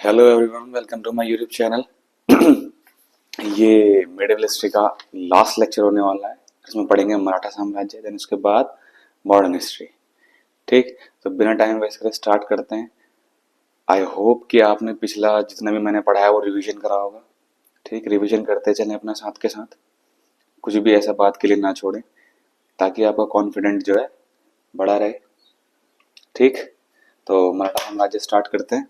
Hello everyone, welcome to my YouTube channel. ये medieval history का last lecture होने वाला है। इसमें पढ़ेंगे मराठा साम्राज्य, देन उसके बाद मॉडर्न हिस्ट्री। ठीक, तो बिना टाइम वेस्ट करे स्टार्ट करते हैं। आई होप कि आपने पिछला जितना भी मैंने पढ़ा है वो रिवीजन करा होगा। ठीक, रिवीजन करते चलें अपना साथ के साथ, कुछ भी ऐसा बात के लिए ना छोड़ें, ताकि आपका कॉन्फिडेंट जो है बढ़ा रहे। ठीक, तो मराठा साम्राज्य स्टार्ट करते हैं।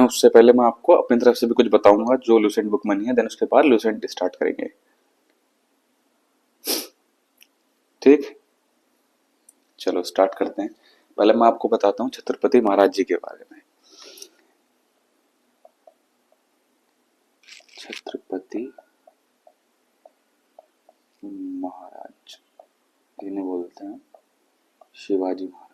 उससे पहले मैं आपको अपनी तरफ से भी कुछ बताऊंगा जो लूसेंट बुक में नहीं है, देन उसके बाद लूसेंट स्टार्ट करेंगे। ठीक, चलो स्टार्ट करते हैं। पहले मैं आपको बताता हूँ छत्रपति महाराज जी के बारे में। छत्रपति महाराज इन्हें बोलते हैं शिवाजी महाराज।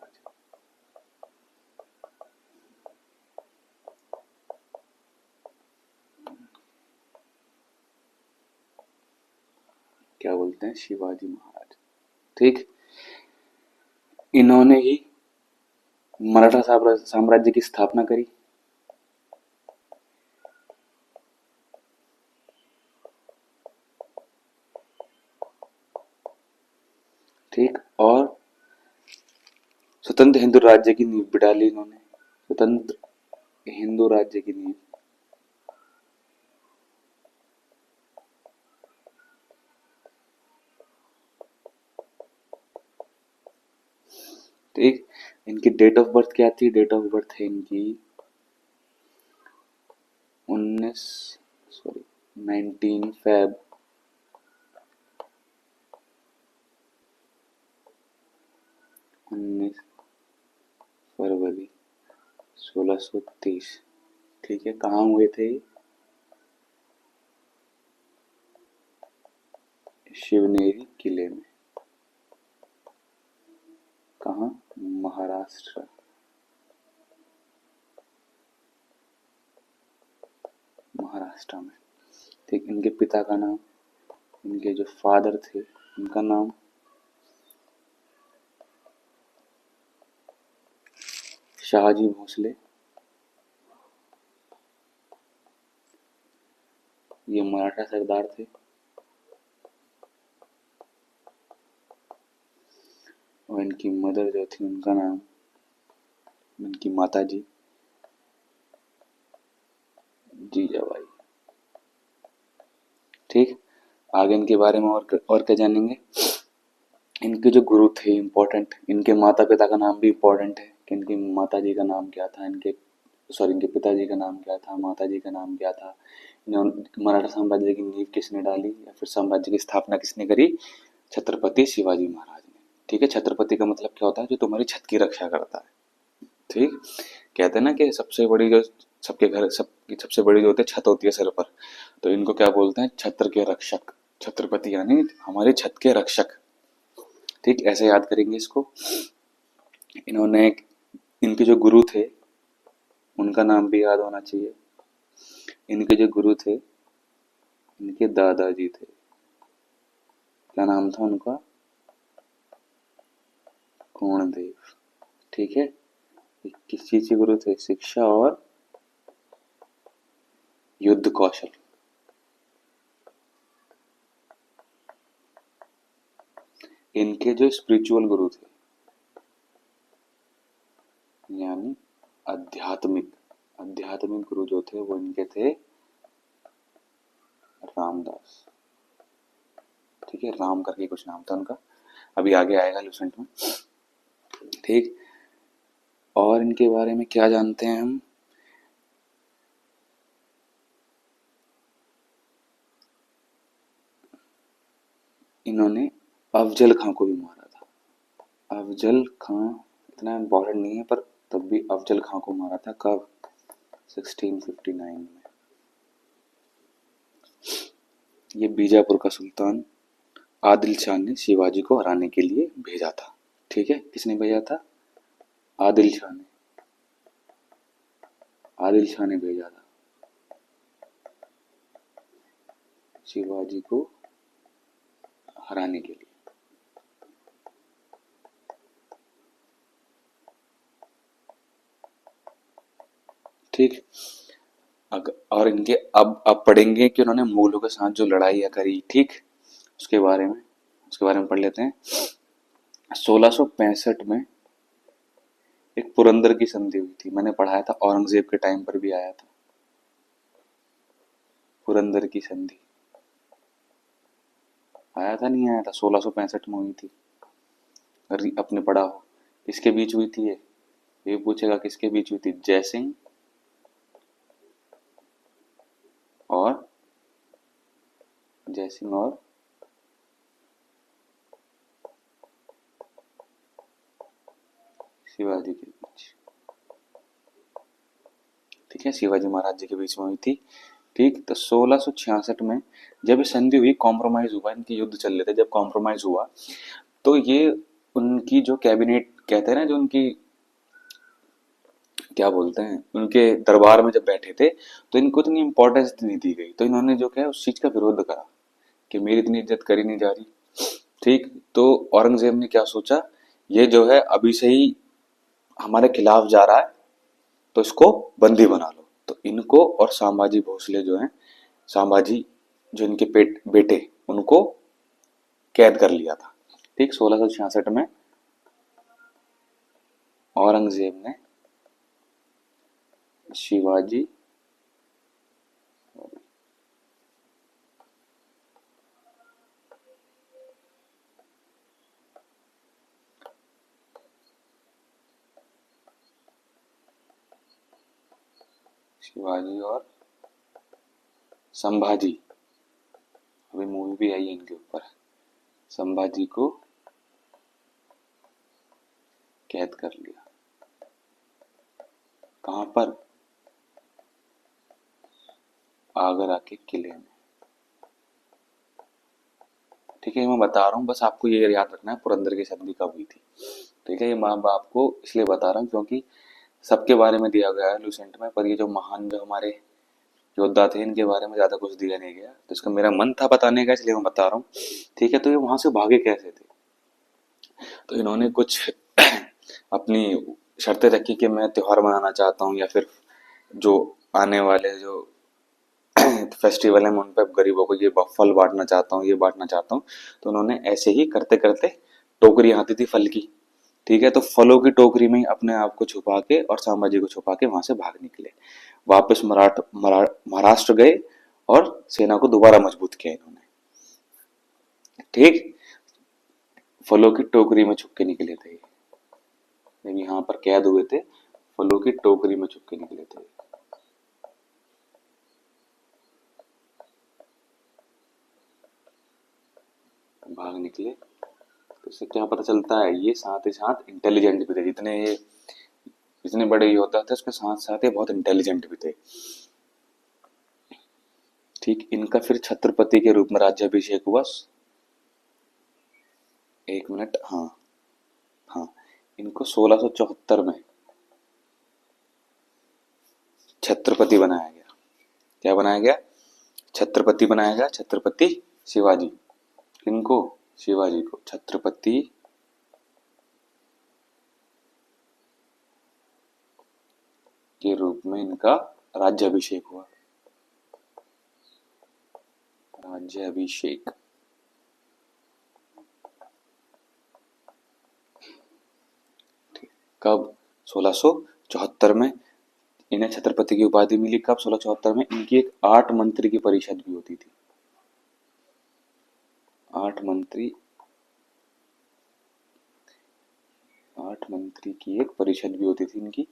क्या बोलते हैं? शिवाजी महाराज। ठीक, इन्होंने ही मराठा साम्राज्य की स्थापना करी। ठीक, और स्वतंत्र हिंदू राज्य की नींव भी डाली इन्होंने। स्वतंत्र हिंदू राज्य की नींव। ठीक, इनकी डेट ऑफ बर्थ क्या थी? डेट ऑफ बर्थ है इनकी 19 फेब 19 फरवरी 1630। ठीक है, कहाँ हुए थे? शिवनेरी किले में। कहाँ? महाराष्ट्र। महाराष्ट्र में। ठीक, इनके पिता का नाम, इनके जो फादर थे उनका नाम शाहजी भोसले। ये मराठा सरदार थे। और इनकी मदर जो थी उनका नाम, इनकी माता जी जीजाबाई। ठीक, आगे इनके बारे में और क्या जानेंगे। इनके जो गुरु थे इम्पोर्टेंट, इनके माता पिता का नाम भी इम्पोर्टेंट है कि इनकी माता जी का नाम क्या था, इनके पिताजी का नाम क्या था, माता जी का नाम क्या था। मराठा साम्राज्य की नींव किसने डाली या फिर साम्राज्य की स्थापना किसने करी? छत्रपति शिवाजी महाराज ने। ठीक है, छत्रपति का मतलब क्या होता है? जो तुम्हारी छत की रक्षा करता है। ठीक, कहते हैं ना कि सबसे बड़ी जो सबके घर सबकी सबसे बड़ी जो होती है छत होती है सिर पर, तो इनको क्या बोलते हैं? छत्र के रक्षक। छत्रपति यानी हमारे छत के रक्षक। ठीक, ऐसे याद करेंगे इसको। इन्होंने इनके जो गुरु थे उनका नाम भी याद होना चाहिए। इनके जो गुरु थे इनके दादाजी थे। क्या नाम था उनका? कोणदेव। ठीक है, किस चीज के गुरु थे? शिक्षा और युद्ध कौशल। इनके जो स्पिरिचुअल गुरु थे यानी आध्यात्मिक आध्यात्मिक गुरु जो थे वो इनके थे रामदास। ठीक है, राम करके कुछ नाम था उनका, अभी आगे आएगा लुसेंट में। ठीक, और इनके बारे में क्या जानते हैं हम? इन्होंने अफजल खां को भी मारा था। अफजल खां इतना इम्पोर्टेंट नहीं है, पर तब भी अफजल खां को मारा था। कब? 1659 में। ये बीजापुर का सुल्तान आदिल शाह ने शिवाजी को हराने के लिए भेजा था। ठीक है, किसने भेजा था? आदिल शाह ने। आदिल शाह ने भेजा था शिवाजी को हराने के लिए। ठीक। और इनके अब पढ़ेंगे कि उन्होंने मुगलों के साथ जो लड़ाइयाँ करी, ठीक, उसके बारे में पढ़ लेते हैं। 1665 में एक पुरंदर की संधि हुई थी, मैंने पढ़ाया था, औरंगजेब के टाइम पर भी आया था पुरंदर की संधि। आया था नहीं आया था, 1665 में हुई थी। अगर अपने पढ़ा हो। किसके बीच हुई थी ये पूछेगा किसके बीच हुई थी। जय सिंह और जय सिंह और शिवाजी के बीच, ठीक है, शिवाजी महाराज जी के बीच में हुई थी। ठीक, तो 1666 में जब ये संधि हुई, कॉम्प्रोमाइज हुआ, इनके युद्ध चल रहे थे, जब कॉम्प्रोमाइज हुआ तो ये उनकी जो कैबिनेट कहते हैं ना, जो उनकी क्या बोलते हैं, उनके दरबार में जब बैठे थे तो इनको इतनी इंपॉर्टेंस नहीं दी गई, तो इन्होंने जो क्या उस चीज का विरोध करा कि मेरी इतनी इज्जत करी नहीं जा रही। ठीक, तो औरंगजेब ने क्या सोचा, ये जो है अभी से ही हमारे खिलाफ जा रहा है, तो इसको बंदी बना लो। तो इनको और संभाजी भोसले जो हैं, संभाजी जो इनके बेटे, उनको कैद कर लिया था। ठीक, 1666 में औरंगजेब ने शिवाजी शिवाजी और संभाजी, अभी मूवी भी आई है इनके ऊपर, संभाजी को कैद कर लिया। कहां पर? आगरा के किले में। ठीक है, मैं बता रहा हूँ, बस आपको ये याद रखना है पुरंदर की संधि कब हुई थी। ठीक है, ये मैं आपको इसलिए बता रहा हूँ क्योंकि सबके बारे में दिया गया है लूसेंट में, पर ये जो महान जो हमारे योद्धा थे इनके बारे में ज्यादा कुछ दिया नहीं गया, तो इसका मेरा मन था बताने का, इसलिए मैं बता रहा हूँ। ठीक है, तो ये वहां से भागे कैसे थे? तो इन्होंने कुछ अपनी शर्तें रखी कि मैं त्योहार मनाना चाहता हूँ, या फिर जो आने वाले जो फेस्टिवल है मैं उन पर गरीबों को ये फल बांटना चाहता हूँ, ये बांटना चाहता हूँ। तो उन्होंने ऐसे ही करते करते, टोकरी आती थी फल की, ठीक है, तो फलों की टोकरी में ही अपने आप को छुपा के और संभाजी को छुपा के वहां से भाग निकले, वापस महाराष्ट्र गए और सेना को दोबारा मजबूत किया इन्होंने। ठीक, फलों की टोकरी में छुप के निकले थे, जब यहाँ पर कैद हुए थे फलों की टोकरी में छुप के निकले थे। भाग निकले, तो इससे क्या पता चलता है, ये साथ ही साथ इंटेलिजेंट भी थे, जितने ये जितने बड़े योद्धा थे उसके साथ साथ ये बहुत इंटेलिजेंट भी थे। ठीक, इनका फिर छत्रपति के रूप में राज्याभिषेक हुआ। एक मिनट, हाँ हाँ, इनको 1674 में छत्रपति बनाया गया। क्या बनाया गया? छत्रपति बनाया गया, छत्रपति शिवाजी। किनको? शिवाजी को छत्रपति के रूप में इनका राज्याभिषेक हुआ। राज्याभिषेक कब? 1674 में इन्हें छत्रपति की उपाधि मिली। कब? 1674 में। इनकी एक 8 मंत्री की परिषद भी होती थी। 8 मंत्री, 8 मंत्री की एक परिषद भी होती थी इनकी।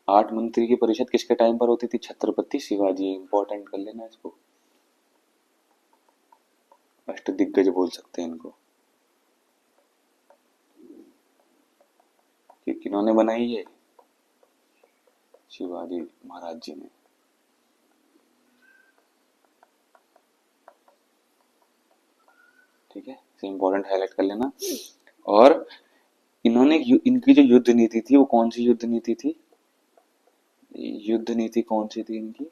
8 मंत्री की परिषद किसके टाइम पर होती थी? छत्रपति शिवाजी। इंपॉर्टेंट कर लेना इसको, अष्ट दिग्गज बोल सकते हैं इनको। कि किन्होंने बनाई ये? शिवाजी महाराज जी ने। ठीक है, इसे इंपॉर्टेंट हाईलाइट कर लेना। और इन्होंने इनकी जो युद्ध नीति थी वो कौन सी युद्ध नीति थी? युद्ध नीति कौन सी थी इनकी?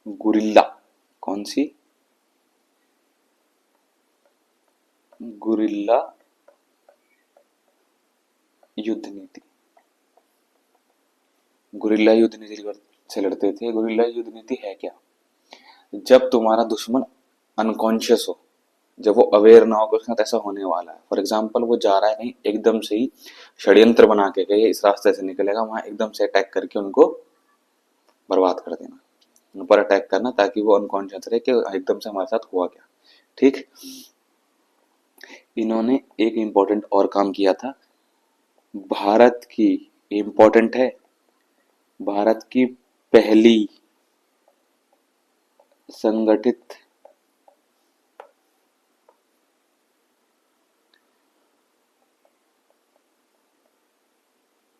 गुरिल्ला। कौन सी? गुरिल्ला युद्ध नीति। गुरिल्ला युद्ध नीति से लड़ते थे। गुरिल्ला युद्ध नीति है क्या? जब तुम्हारा दुश्मन अनकॉन्शियस हो, जब वो अवेयर ना हो कि उसके साथ ऐसा होने वाला है। फॉर एग्जाम्पल वो जा रहा है कहीं, एकदम से ही षड्यंत्र बना के गए इस रास्ते से निकलेगा, वहां एकदम से अटैक करके उनको बर्बाद कर देना, उन पर अटैक करना, ताकि वो अनकॉन्शियस रहे कि एकदम से हमारे साथ हुआ क्या। ठीक। इन्होंने एक इंपॉर्टेंट और काम किया था, भारत की, इंपॉर्टेंट है, भारत की पहली संगठित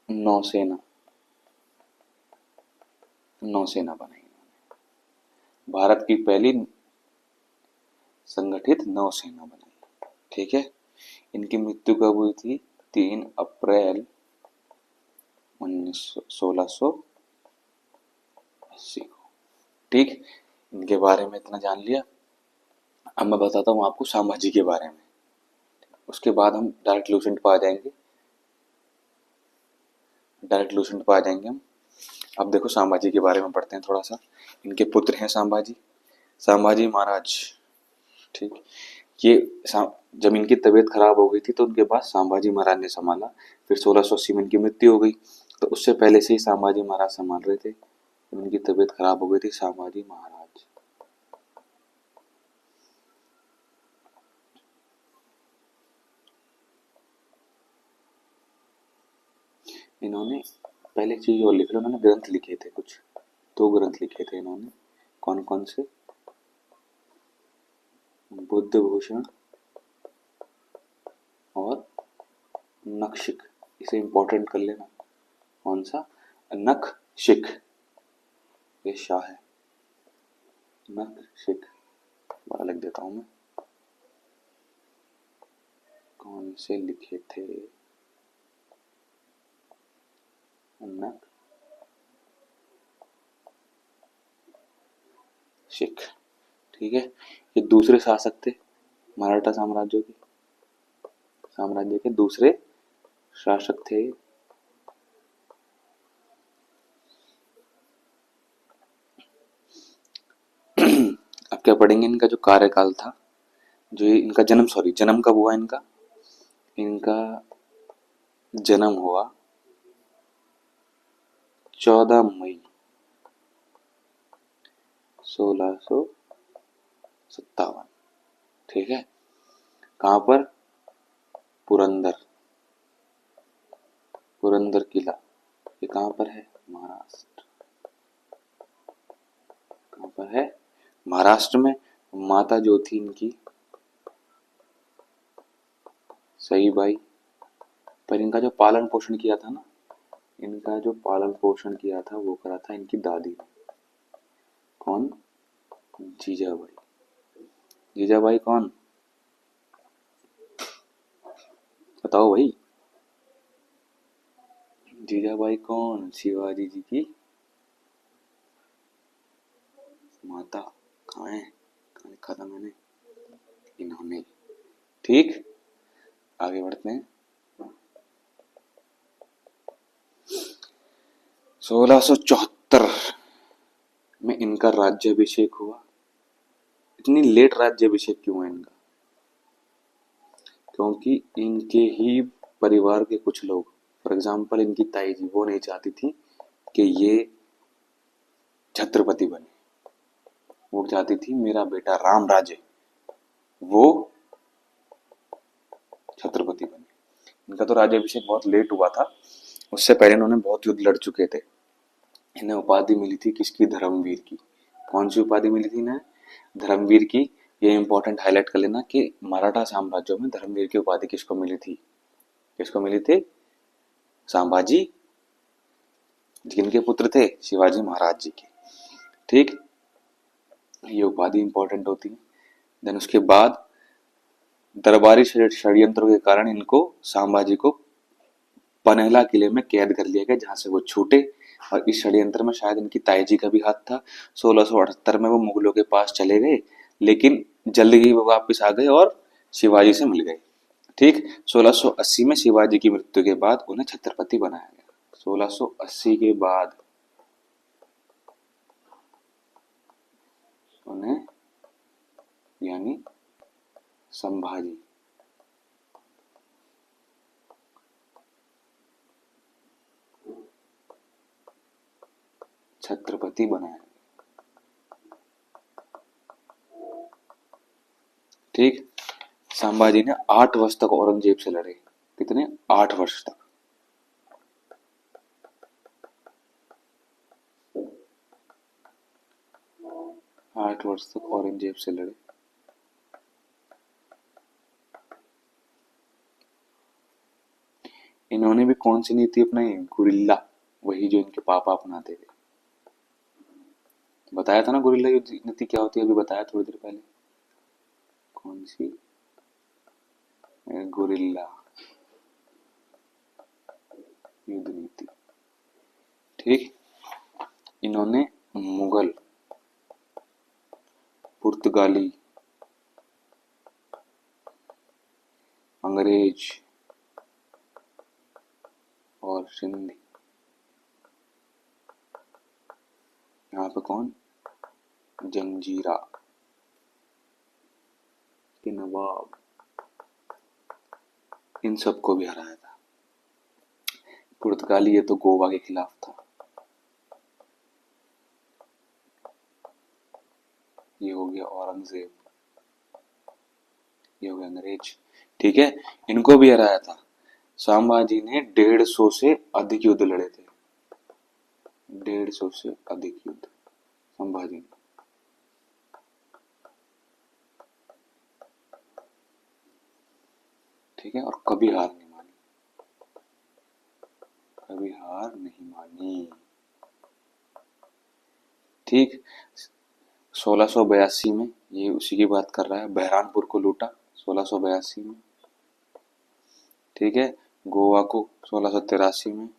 नौसेना, नौसेना बनाई। भारत की पहली संगठित नौसेना बनाई। ठीक है। इनकी मृत्यु कब हुई थी? 3 अप्रैल 1680 को। ठीक। इनके बारे में इतना जान लिया। अब मैं बताता हूँ आपको संभाजी के बारे में, उसके बाद हम डायरेक्ट लूसेंट पर आ जाएंगे, डायरेक्ट लूसेंट पर आ जाएंगे हम। अब देखो संभाजी के बारे में पढ़ते हैं थोड़ा सा। इनके पुत्र हैं संभाजी, संभाजी महाराज। ठीक। ये जब इनकी तबीयत खराब हो गई थी तो उनके बाद संभाजी महाराज ने संभाला। फिर 1680 में इनकी मृत्यु हो गई, तो उससे पहले से ही संभाजी महाराज संभाल रहे थे। जब इनकी तबीयत खराब हो गई थी, संभाजी महाराज। इन्होंने पहले चीज और लिख लो, उन्होंने ग्रंथ लिखे थे कुछ, 2 ग्रंथ लिखे थे इन्होंने। कौन कौन से? बुद्ध भूषण और नखशिख। इसे इंपॉर्टेंट कर लेना। कौन सा? नखशिख, ये शाह है। नखशिख बड़ा लिख देता हूं मैं। कौन से लिखे थे? नखशिख। ठीक है। ये दूसरे शासक थे मराठा साम्राज्य के दूसरे शासक थे। अब क्या पढ़ेंगे? इनका जो कार्यकाल था, जो इनका जन्म, जन्म कब हुआ इनका? इनका जन्म हुआ 14 मई 1657। ठीक है। कहां पर? पुरंदर किला। ये कहां पर है? महाराष्ट्र। कहां पर है? महाराष्ट्र में। माता जो थी इनकी सईबाई, पर इनका जो पालन पोषण किया था ना, इनका जो पालन पोषण किया था वो करा था इनकी दादी ने। कौन? जीजाबाई। जीजाबाई कौन? बताओ भाई। जीजाबाई कौन? शिवाजी जी की माता। कहाँ है? कहाँ लिखा था मैंने? इन्होंने। ठीक। आगे बढ़ते हैं। 1674 में इनका राज्याभिषेक हुआ। इतनी लेट राज्याभिषेक क्यों है इनका? क्योंकि इनके ही परिवार के कुछ लोग, फॉर एग्जाम्पल इनकी ताई जी, वो नहीं चाहती थी कि ये छत्रपति बने। वो चाहती थी मेरा बेटा राम राजे वो छत्रपति बने। इनका तो राज्याभिषेक बहुत लेट हुआ था। उससे पहले इन्होंने बहुत युद्ध लड़ चुके थे। इन्हें उपाधि मिली थी किसकी? धर्मवीर की। कौन सी उपाधि मिली थी इन्हें? धर्मवीर की। ये इंपॉर्टेंट हाईलाइट कर लेना कि मराठा साम्राज्य में धर्मवीर की उपाधि किसको मिली थी? किसको मिली थी? संभाजी, जिनके पुत्र थे शिवाजी महाराज जी के। ठीक। ये उपाधि इंपॉर्टेंट होती है। देन उसके बाद दरबारी षड्यंत्रों के कारण इनको, संभाजी को, पनेला किले में कैद कर लिया गया, जहां से वो छूटे। और इस षड्यंत्र में शायद इनकी ताई जी का भी हाथ था। 1678 में वो मुगलों के पास चले गए, लेकिन जल्द ही वो वापस आ गए और शिवाजी से मिल गए। ठीक। 1680 में शिवाजी की मृत्यु के बाद उन्हें छत्रपति बनाया गया। 1680 के बाद उन्हें यानी संभाजी छत्रपति बनाया। ठीक, संभाजी ने 8 वर्ष तक औरंगजेब से लड़े। कितने? 8 वर्ष तक। 8 वर्ष तक औरंगजेब से लड़े। इन्होंने भी कौन सी नीति अपनाई? गुरिल्ला, वही जो इनके पापा अपनाते थे। बताया था ना गुरिल्ला युद्ध नीति क्या होती है, अभी बताया थोड़ी देर पहले। कौन सी? गुरिल्ला युद्ध नीति। ठीक, इन्होंने मुगल, पुर्तगाली, अंग्रेज और सिंधी, यहाँ पे कौन? जंजीरा के नवाब, इन सबको भी हराया था। पुर्तगाली ये तो गोवा के खिलाफ था। ये हो गया औरंगजेब, ये हो गया अंग्रेज। ठीक है, इनको भी हराया था। संभाजी ने 150 से अधिक युद्ध लड़े थे। 150 से अधिक युद्ध संभाजी ने। ठीक है, और कभी हार नहीं मानी, कभी हार नहीं मानी। ठीक, 1682 में, ये उसी की बात कर रहा है, बहरानपुर को लूटा 1682 में। ठीक है, गोवा को 1683 में।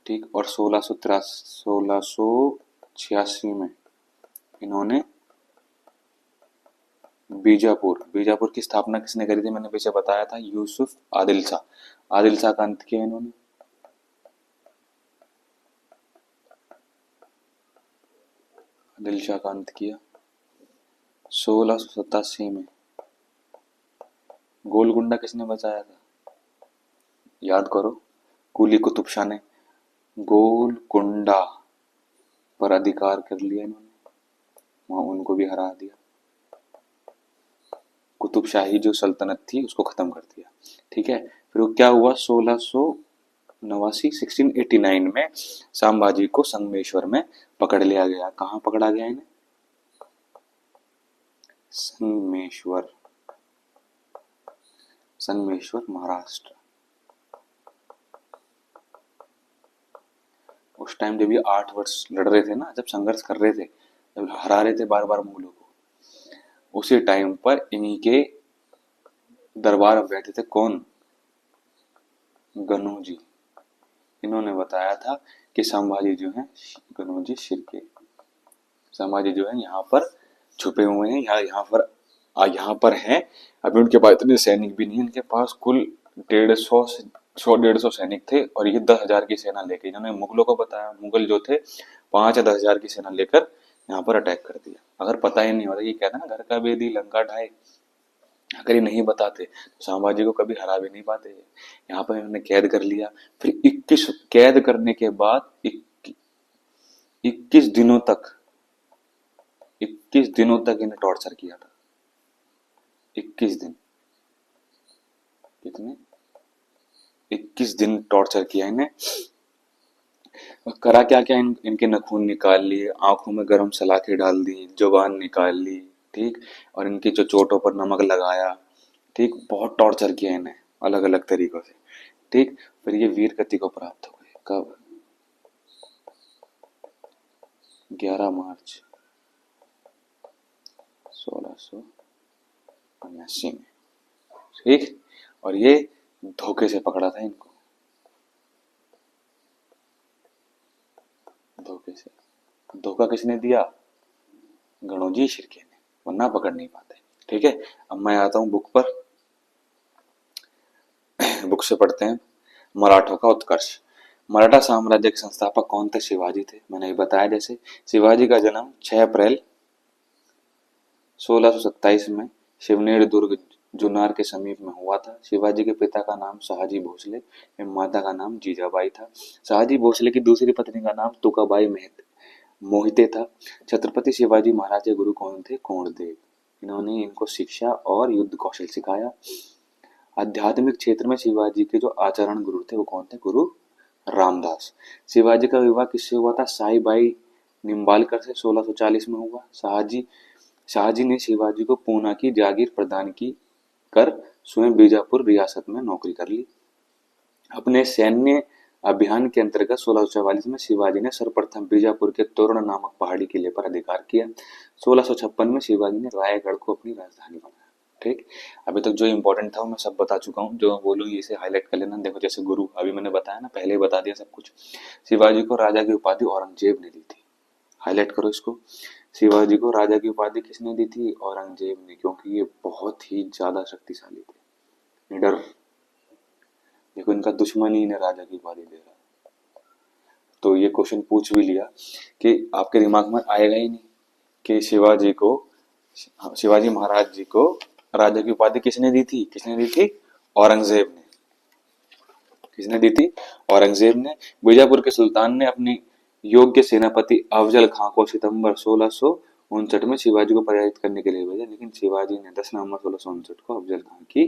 ठीक, और 1686 में इन्होंने बीजापुर की स्थापना किसने करी थी? मैंने पीछे बताया था, यूसुफ आदिल शाह। आदिल शाह का अंत किया इन्होंने। आदिल शाह का अंत किया 1687 में। गोलकुंडा किसने बचाया था? याद करो, कुली कुतुब शाह ने गोलकुंडा पर अधिकार कर लिया इन्होंने, वहां उनको भी हरा दिया। कुतुब शाही जो सल्तनत थी उसको खत्म कर दिया। ठीक है, फिर वो क्या हुआ? 1689 में संभाजी को संगमेश्वर में पकड़ लिया गया। कहाँ पकड़ा गया इन्हें? संगमेश्वर, संगमेश्वर महाराष्ट्र। उस टाइम जब ये 8 वर्ष लड़ रहे थे ना, जब संघर्ष कर रहे थे, जब हरा रहे थे बार बार मुगलों को, उसी टाइम पर इन्हीं के दरबार में बैठे थे कौन? गनोजी। इन्होंने बताया था कि संभाजी जो है, गनोजी शिर्के, संभाजी जो है यहाँ पर छुपे हुए हैं, यहाँ पर हैं। अभी उनके पास इतने सैनिक भी नहीं, इनके पास कुल 150 सैनिक थे, और ये 10,000 की सेना लेकर, इन्होंने मुगलों को बताया, मुगल जो थे 5 या 10,000 की सेना लेकर यहाँ पर अटैक कर दिया। अगर पता ही नहीं होता, ये कहते हैं ना, घर का बेदी लंका ढाए, अगर ये नहीं बताते तो संभाजी को कभी हरा भी नहीं पाते। यहाँ पर इन्होंने कैद कर लिया। फिर 21 कैद करने के बाद 21 दिनों तक 21 दिनों तक इन्हें टॉर्चर किया था। 21 दिन, कितने? 21 दिन टॉर्चर किया इन्हें। करा क्या क्या? इनके नाखून निकाल लिए, आंखों में गरम सलाखें डाल दी, जुबान निकाल ली। ठीक, और इनकी जो चोटों पर नमक लगाया। ठीक, बहुत टॉर्चर किया इन्हें अलग अलग तरीकों से। ठीक, फिर ये वीर गति को प्राप्त हो गए। कब? 11 मार्च 1679 में। ठीक, और ये धोखे से पकड़ा था इनको, धोखे से। धोखा किसने दिया? गणोजी शिर्के ने, वरना पकड़ नहीं पाते। ठीक है, अब मैं आता हूं बुक पर। बुक से पढ़ते हैं। मराठों का उत्कर्ष। मराठा साम्राज्य के संस्थापक कौन थे? शिवाजी थे। मैंने बताया जैसे, शिवाजी का जन्म 6 अप्रैल 1627 में शिवनेर दुर्ग जुन्नार के समीप में हुआ था। शिवाजी के पिता का नाम शहाजी भोसले एवं माता का नाम जीजाबाई था। शहाजी भोसले की दूसरी पत्नी का नाम तुकाबाई मोहिते था। छत्रपति शिवाजी महाराज के गुरु कौन थे? कोणदेव। इन्होंने इनको शिक्षा और युद्ध कौशल सिखाया। आध्यात्मिक क्षेत्र में शिवाजी के जो आचरण गुरु थे वो कौन थे? गुरु रामदास। शिवाजी का विवाह किससे हुआ था? साईबाई निम्बालकर से 1640 में हुआ। शाहजी ने शिवाजी को पूना की जागीर प्रदान की कर स्वयं बीजापुर रियासत में नौकरी कर ली। अपने सैन्य अभियान के अंतर्गत 1644 में शिवाजी ने सर्वप्रथम बीजापुर के तोरण नामक पहाड़ी किले पर अधिकार किया। 1656 में शिवाजी ने रायगढ़ को अपनी राजधानी बनाया। ठीक, अभी तक जो इंपॉर्टेंट था वो मैं सब बता चुका हूँ। जो बोलूंगी इसे हाईलाइट कर लेना। देखो, जैसे गुरु अभी मैंने बताया ना, पहले ही बता दिया सब कुछ। शिवाजी को राजा की उपाधि औरंगजेब ने दी थी। हाईलाइट करो इसको। शिवाजी को राजा की उपाधि किसने दी थी? औरंगजेब ने, क्योंकि ये बहुत ही ज्यादा शक्तिशाली थे, निडर। देखो, इनका दुश्मन ही इन्हें राजा की उपाधि दे रहा है। तो ये क्वेश्चन पूछ भी लिया कि आपके दिमाग में आएगा ही नहीं कि शिवाजी महाराज जी को राजा की उपाधि किसने दी थी? किसने दी थी? औरंगजेब ने। किसने दी थी? औरंगजेब ने। बीजापुर के सुल्तान ने अपनी योग्य सेनापति अफजल खां को सितंबर 1659 में शिवाजी को पराजित करने के लिए भेजा, लेकिन शिवाजी ने 10 नवंबर 1659 को अफजल खां की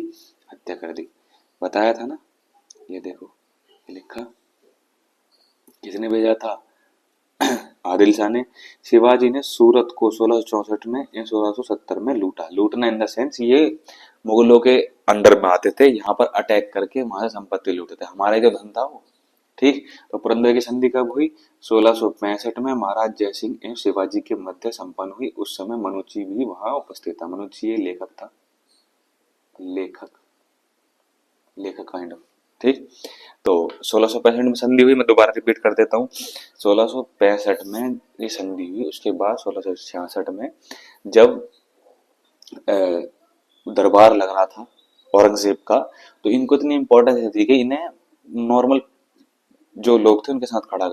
हत्या कर दी। बताया था ना, ये देखो, ये लिखा। किसने भेजा था? आदिल शाह ने। शिवाजी ने सूरत को 1664 में या 1670 में लूटा। लूटना इन द सेंस, ये मुगलों के अंडर में आते थे, यहाँ पर अटैक करके वहां से संपत्ति लूटते थे। हमारे जो धन था वो। ठीक, तो पुरंदर की संधि कब हुई? 1665 में महाराज जयसिंह एवं शिवाजी के मध्य संपन्न हुई। उस समय मनुची भी वहां उपस्थित था। मनुची ये लेखक था, लेखक काइंड ऑफ। ठीक, तो 1665 में संधि हुई। मैं दोबारा रिपीट कर देता हूँ। 1665 में ये संधि हुई। उसके बाद 1666 में जब दरबार लग रहा था औरंगजेब का, तो इनको इतनी इंपॉर्टेंस थी कि इन्हें नॉर्मल जो लोग थे उनके साथ खड़ा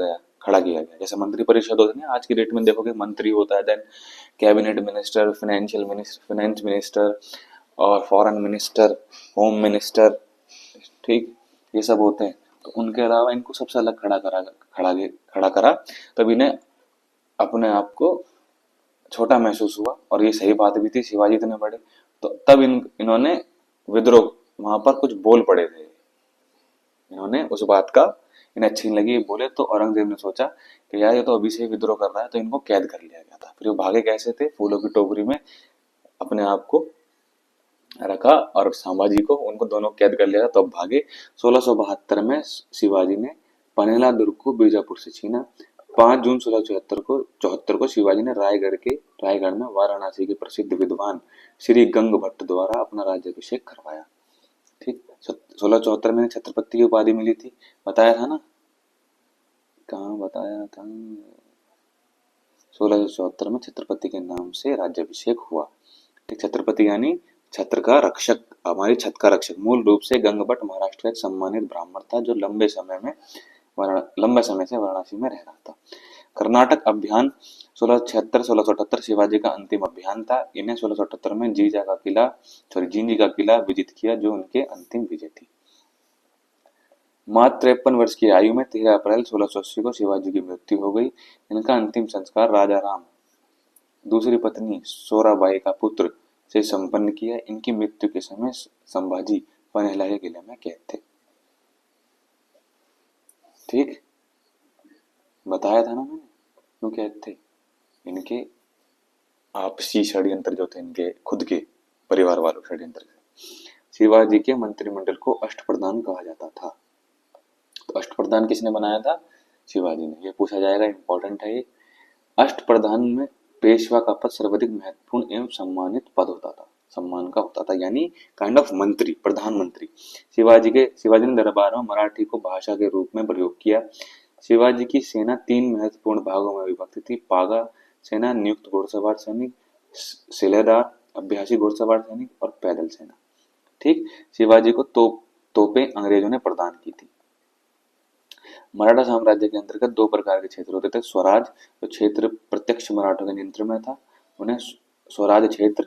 किया गया। जैसे मंत्री परिषद होती है आज की डेट में, देखोगे मंत्री होता है, then cabinet minister, finance minister और फॉरेन मिनिस्टर, होम मिनिस्टर। ठीक, ये सब होते हैं। तो उनके अलावा इनको सबसे अलग खड़ा करा, तब इन्हें अपने आप को छोटा महसूस हुआ। और ये सही बात भी थी, शिवाजी इतने बड़े। तो तब इन्होंने विद्रोह, वहां पर कुछ बोल पड़े थे, इन्होंने उस बात का इन्हें अच्छी नहीं लगी, बोले। तो औरंगजेब ने सोचा कि यार ये तो अभी से विद्रोह कर रहा है, तो इनको कैद कर लिया गया था। फिर वो भागे कैसे थे? फूलों की टोकरी में अपने आप को रखा और संभाजी को, उनको दोनों कैद कर लिया था, तब भागे। 1672 में शिवाजी ने पनेला दुर्ग को बीजापुर से छीना। 5 जून 1674 को शिवाजी ने रायगढ़ में वाराणसी के प्रसिद्ध विद्वान श्री गंग भट्ट द्वारा अपना राज्याभिषेक करवाया। ठीक, 1674 में छत्रपति की उपाधि मिली थी। बताया था ना, कहाँ बताया था? 1674 में छत्रपति के नाम से राज्याभिषेक हुआ। ठीक, छत्रपति यानी छत्र का रक्षक, हमारी छत का रक्षक। मूल रूप से गंगभट्ट महाराष्ट्र का एक सम्मानित ब्राह्मण था, जो लंबे समय से वाराणसी में रह रहा था। कर्नाटक अभियान 1676-1678 शिवाजी का अंतिम अभियान था। इन्हें 1678 में जींजी का किला विजित किया, जो उनके अंतिम विजय थी। मात्र 53 वर्ष की आयु में 13 अप्रैल 1680 को शिवाजी की मृत्यु हो गई। इनका अंतिम संस्कार राजा राम दूसरी पत्नी सोराबाई का पुत्र से संपन्न किया। इनकी मृत्यु के समय संभाजी पनेला के किले में कैद थे। ठीक, बताया था ना मैंने, क्यों कैद थे? इनके आपसी षड्यंत्र जो थे, इनके खुद के परिवार वालों षड्यंत्र से। शिवाजी के मंत्रिमंडल को अष्टप्रधान कहा जाता था। तो अष्टप्रधान किसने बनाया था? शिवाजी ने। ये पूछा जाएगा, इंपॉर्टेंट है ये। अष्टप्रधान में पेशवा का पद सर्वाधिक महत्वपूर्ण एवं सम्मानित पद होता था, सम्मान का होता था, यानी काइंड ऑफ मंत्री, प्रधानमंत्री। शिवाजी ने दरबार में मराठी को भाषा के रूप में प्रयोग किया। शिवाजी की सेना 3 महत्वपूर्ण भागों में विभक्त थी। पागा सेना, नियुक्त घुड़सवार सैनिक, सिलेदार अभ्यासी घुड़सवार सैनिक और पैदल सेना। ठीक, शिवाजी को तोपें अंग्रेजों ने प्रदान की थी। मराठा साम्राज्य के अंतर्गत 2 प्रकार के क्षेत्र होते थे। स्वराज, जो क्षेत्र प्रत्यक्ष मराठों के नियंत्रण में था, उन्हें स्वराज क्षेत्र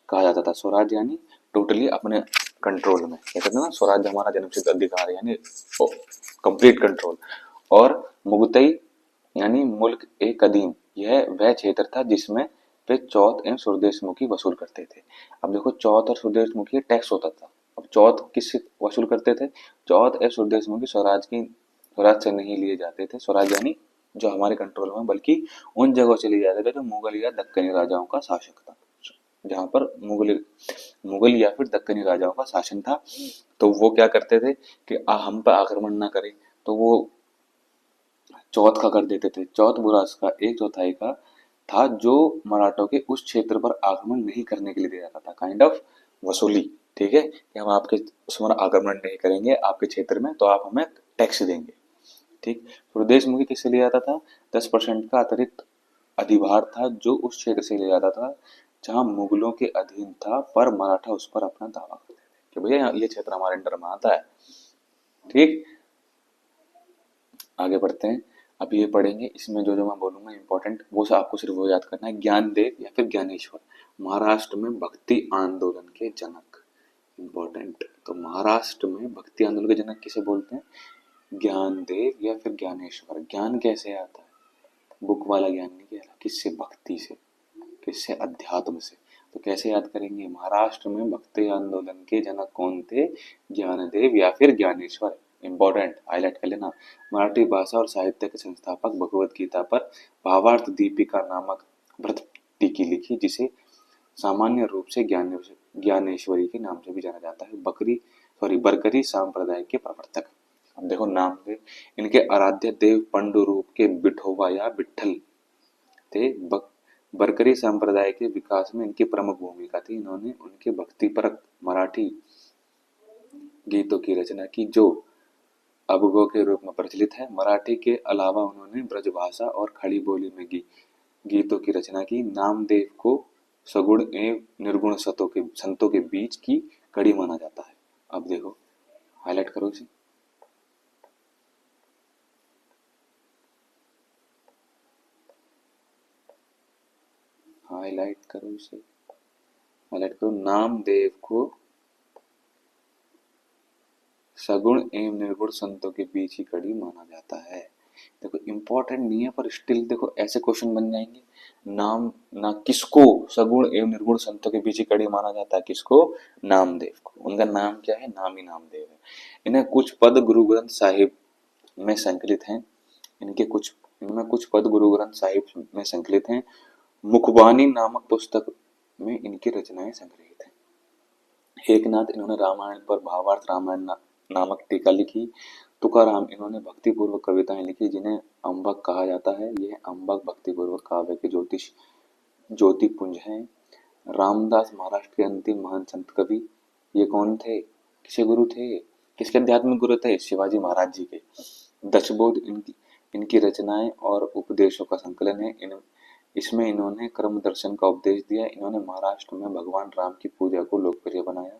कहा जाता था। स्वराज यानी टोटली अपने कंट्रोल में, कहते थे ना स्वराज हमारा जन्मसिद्ध अधिकार है, यानी कंप्लीट कंट्रोल। और मुगतई यानी मुल्क ए कदीम, यह वह क्षेत्र था जिसमें वे चौथ एवं स्वदेशमुखी वसूल करते थे। अब देखो चौथ और स्वदेशमुखी टैक्स होता था। अब चौथ किससे वसूल करते थे? चौथ एवं स्वदेशमुखी स्वराज से नहीं लिए जाते थे। स्वराज यानी जो हमारे कंट्रोल में, बल्कि उन जगहों से लिए जाते थे जो मुगल या दक्कनी राजाओं का शासक था, जहां पर मुगल या फिर दक्कनी राजाओं का शासन था। तो वो क्या करते थे कि हम पर आक्रमण ना करें, तो वो चौथ का कर देते थे। चौथ बुरास का एक चौथाई का था जो मराठों के उस क्षेत्र पर आक्रमण नहीं करने के लिए दिया जाता था, काइंड ऑफ वसूली। ठीक है, कि हम आपके उस पर आक्रमण नहीं करेंगे आपके क्षेत्र में, तो आप हमें टैक्स देंगे। ठीक, स्वदेशमुखी किससे लिया जाता था? 10% का अतिरिक्त अधिभार था जो उस क्षेत्र से लिया जाता था जहां मुगलों के अधीन था, पर मराठा उस पर अपना दावा करते थे कि भैया ये क्षेत्र हमारे अंडर में आता है। ठीक, आगे बढ़ते हैं। अब ये पढ़ेंगे, इसमें जो जो मैं बोलूंगा इंपॉर्टेंट, वो आपको सिर्फ वो याद करना है। ज्ञानदेव या फिर ज्ञानेश्वर, महाराष्ट्र में भक्ति आंदोलन के जनक। इंपॉर्टेंट, तो महाराष्ट्र में भक्ति आंदोलन के जनक किसे बोलते हैं? ज्ञानदेव या फिर ज्ञानेश्वर। ज्ञान कैसे आता है? बुक वाला ज्ञान नहीं कह रहा, किससे? भक्ति से। किससे? अध्यात्म से। तो कैसे याद करेंगे? महाराष्ट्र में भक्ति आंदोलन के जनक कौन थे? ज्ञानदेव या फिर ज्ञानेश्वर। इंपॉर्टेंट, हाईलाइट कर लेना। मराठी भाषा और साहित्य के संस्थापक, भगवत गीता पर भावार्थ दीपिका नामक वृत्त टीकी लिखी, जिसे सामान्य रूप से ज्ञानेश्वरी के नाम से भी जाना जाता है। बरकरी संप्रदाय के प्रवर्तक। अब देखो नाम देव, इनके आराध्य देव पंडु रूप के विठोबा या विठल थे। बरकरी संप्रदाय के विकास में इनकी प्रमुख भूमिका थी। इन्होंने उनके भक्तिपरक मराठी गीतों की रचना की जो अबगो के रूप में प्रचलित है। मराठी के अलावा उन्होंने ब्रजभाषा और खड़ी बोली में गीतों की रचना की। नामदेव को सगुण एवं निर्गुण संतों के बीच की कड़ी माना जाता है। अब देखो, हाईलाइट करो इसे। हाईलाइट करो इसे, हाईलाइट करो। नामदेव को सगुण एवं निर्गुण संतों के बीच ही कड़ी माना जाता है। देखो इंपॉर्टेंट नहीं है, पर स्टिल देखो ऐसे क्वेश्चन बन जाएंगे। नाम ना किसको सगुण एवं निर्गुण संतों के बीच ही कड़ी माना जाता है? किसको? नामदेव को। उनका नाम क्या है? नाम ही नामदेव है। इन्हें कुछ पद गुरु ग्रंथ साहिब में संकलित हैं। इनमें कुछ पद गुरु ग्रंथ साहिब में संकलित हैं। मुखबानी नामक पुस्तक में इनकी रचनाएं संग्रहित हैं। एकनाथ, इन्होंने रामायण पर भावार्थ रामायण नामक टीका लिखी। तुकाराम, इन्होंने भक्तिपूर्वक कविताएं लिखी जिन्हें अम्बक कहा जाता है। यह अम्बक भक्तिपूर्वक काव्य के ज्योतिपुंज हैं। रामदास, महाराष्ट्र के अंतिम महान संत कवि। ये कौन थे? किसके गुरु थे? किसके आध्यात्मिक गुरु थे? शिवाजी महाराज जी के। दशबोध इनकी रचनाएं और उपदेशों का संकलन है। इसमें इन्होंने क्रम दर्शन का उपदेश दिया। इन्होंने महाराष्ट्र में भगवान राम की पूजा को लोकप्रिय बनाया।